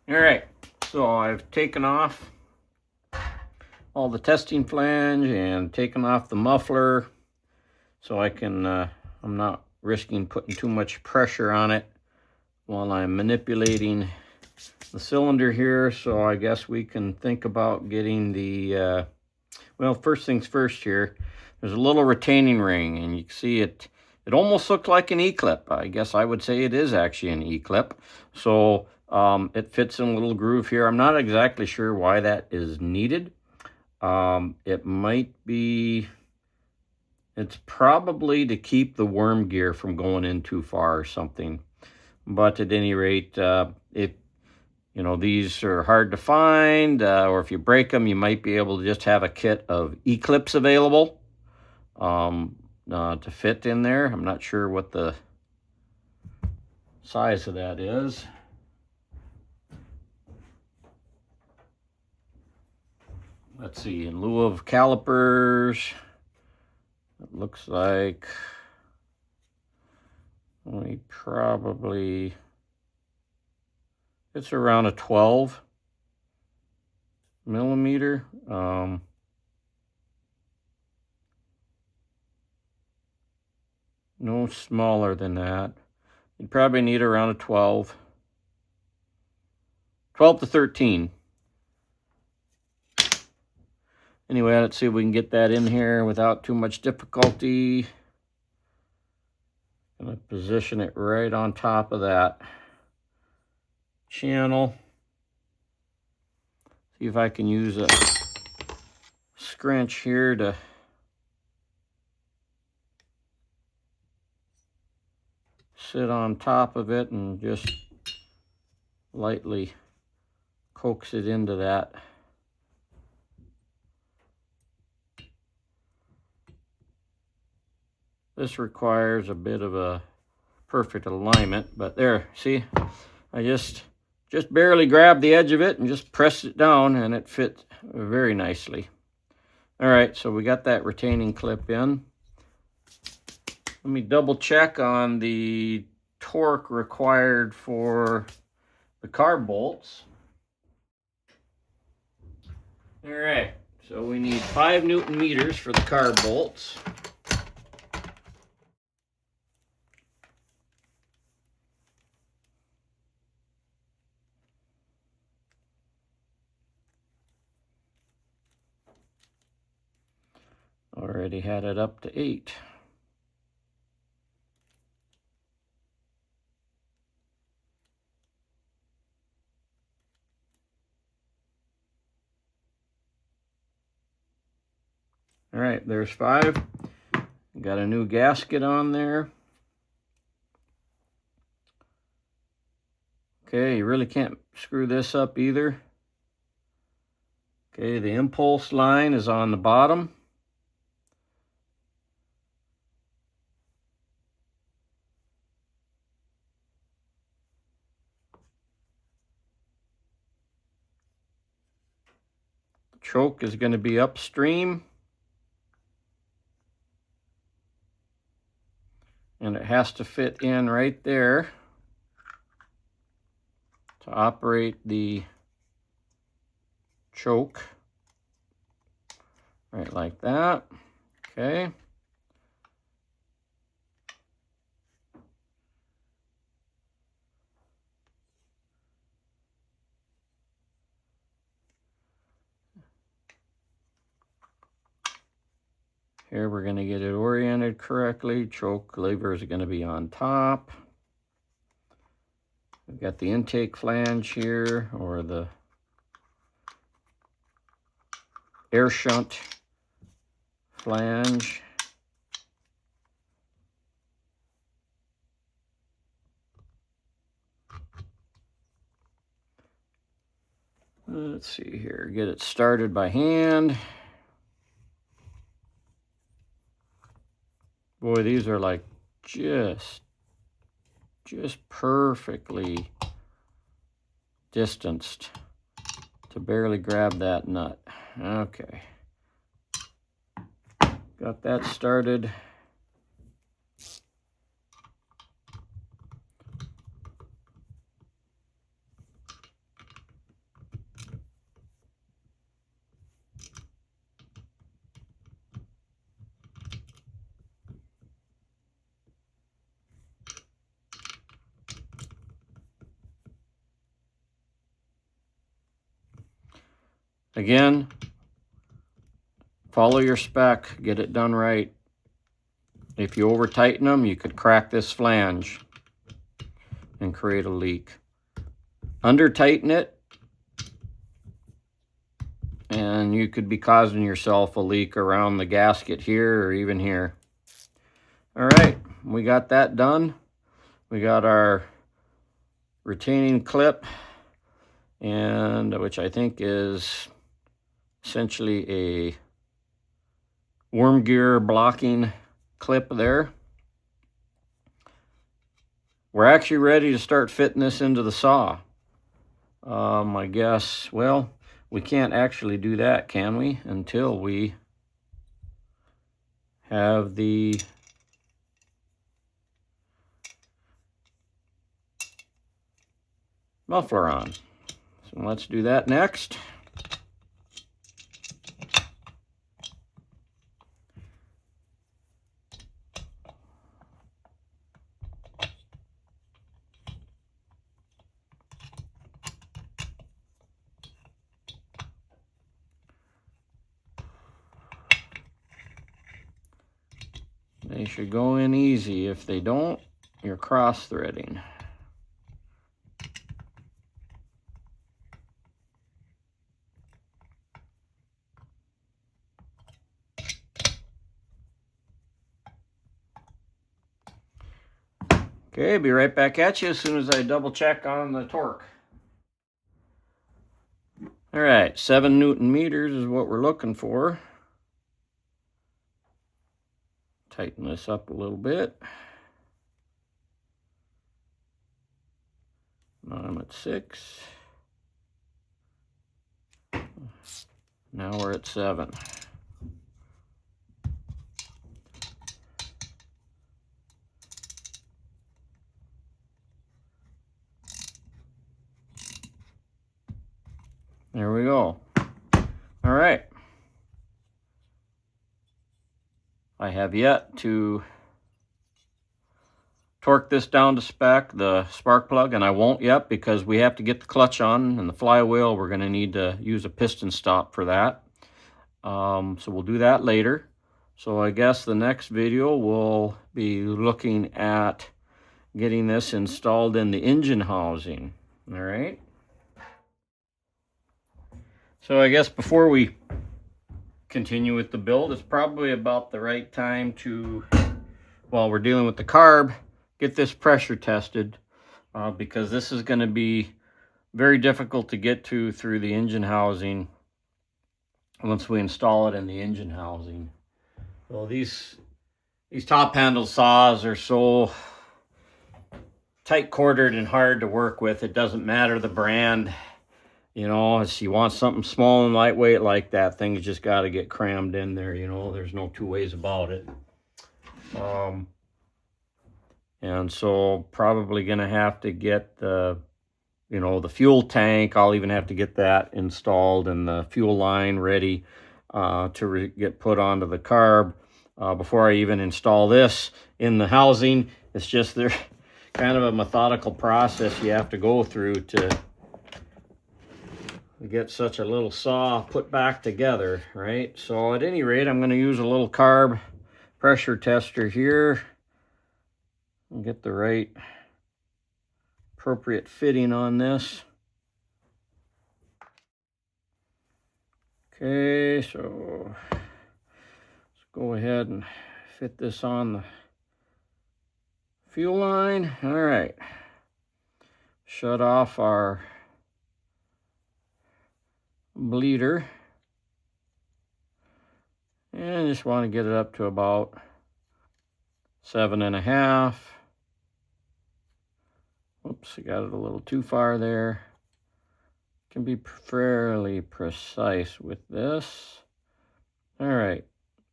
All right, so I've taken off all the testing flange and taken off the muffler so I can, I'm not risking putting too much pressure on it while I'm manipulating the cylinder here. So I guess we can think about getting the, well, first things first here, there's a little retaining ring and you can see it almost looked like an E-clip. I guess I would say it is actually an E-clip. So it fits in a little groove here. I'm not exactly sure why that is needed. It might be, it's probably to keep the worm gear from going in too far or something. But at any rate, if you know, these are hard to find, or if you break them, you might be able to just have a kit of E-clips available to fit in there. I'm not sure what the size of that is. Let's see, in lieu of calipers, it looks like we probably, it's around a 12 millimeter. No smaller than that. You'd probably need around a 12 to 13. Anyway, let's see if we can get that in here without too much difficulty. I'm going to position it right on top of that channel. See if I can use a scrunch here to sit on top of it and just lightly coax it into that. This requires a bit of a perfect alignment, but there, see, I just barely grabbed the edge of it and just pressed it down and it fit very nicely. All right, so we got that retaining clip in. Let me double check on the torque required for the carb bolts. All right, so we need 5 Newton meters for the carb bolts. Already had it up to 8. All right, there's 5. Got a new gasket on there. Okay, you really can't screw this up either. Okay, the impulse line is on the bottom. The choke is going to be upstream. And it has to fit in right there to operate the choke. Right like that. Okay. Here we're going to get it oriented correctly. Choke lever is going to be on top. We've got the intake flange here, or the air shunt flange. Let's see here, get it started by hand. Boy, these are like just perfectly distanced to barely grab that nut. Okay. Got that started. Again, follow your spec, get it done right. If you over tighten them, you could crack this flange and create a leak. Under tighten it, and you could be causing yourself a leak around the gasket here or even here. All right, we got that done. We got our retaining clip, and which I think is essentially a worm gear blocking clip there. We're actually ready to start fitting this into the saw. I guess, well, we can't actually do that, can we? Until we have the muffler on. So let's do that next. They should go in easy. If they don't, you're cross-threading. Okay, be right back at you as soon as I double check on the torque. All right, 7 Newton meters is what we're looking for. Tighten this up a little bit. Now I'm at 6. Now we're at 7. There we go. All right. I have yet to torque this down to spec, the spark plug, and I won't yet because we have to get the clutch on and the flywheel. We're going to need to use a piston stop for that. So we'll do that later. So I guess the next video we'll be looking at getting this installed in the engine housing. All right. So I guess before we continue with the build, it's probably about the right time to, while we're dealing with the carb, get this pressure tested because this is going to be very difficult to get to through the engine housing once we install it in the engine housing. So these top handle saws are so tight quartered and hard to work with. It doesn't matter the brand. You know, if you want something small and lightweight like that, things just got to get crammed in there. You know, there's no two ways about it. And so probably going to have to get the, you know, the fuel tank. I'll even have to get that installed and the fuel line ready to get put onto the carb before I even install this in the housing. It's just there's kind of a methodical process you have to go through to get such a little saw put back together, right? So at any rate, I'm going to use a little carb pressure tester here and get the right appropriate fitting on this. Okay, so let's go ahead and fit this on the fuel line. All right, shut off our bleeder and just want to get it up to about 7.5. Oops, I got it a little too far there. Can be fairly precise with this. All right,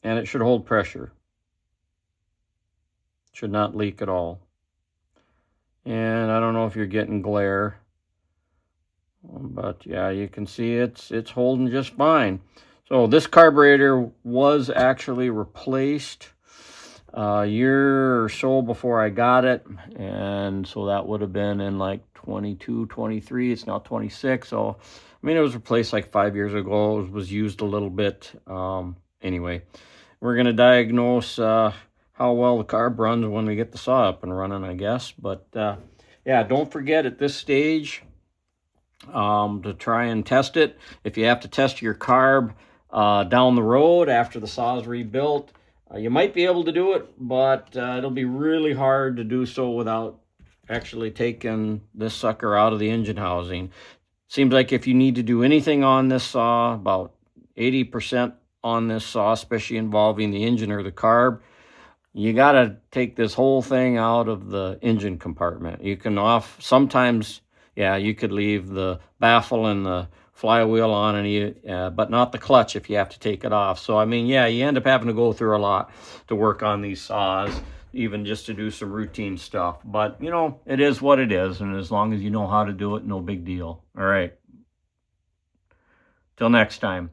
and it should hold pressure. Should not leak at all. And I don't know if you're getting glare, but yeah, you can see it's holding just fine. So this carburetor was actually replaced a year or so before I got it, and so that would have been in like 22, 23. It's now 26. So I mean, it was replaced like 5 years ago. It was used a little bit. Anyway, we're going to diagnose how well the carb runs when we get the saw up and running, I guess. But yeah, don't forget at this stage to try and test it. If you have to test your carb down the road after the saw is rebuilt, you might be able to do it, but it'll be really hard to do so without actually taking this sucker out of the engine housing. Seems like if you need to do anything on this saw, about 80% on this saw, especially involving the engine or the carb, you got to take this whole thing out of the engine compartment. You can sometimes, yeah, you could leave the baffle and the flywheel on, and but not the clutch if you have to take it off. So, I mean, yeah, you end up having to go through a lot to work on these saws, even just to do some routine stuff. But, you know, it is what it is, and as long as you know how to do it, no big deal. All right. Till next time.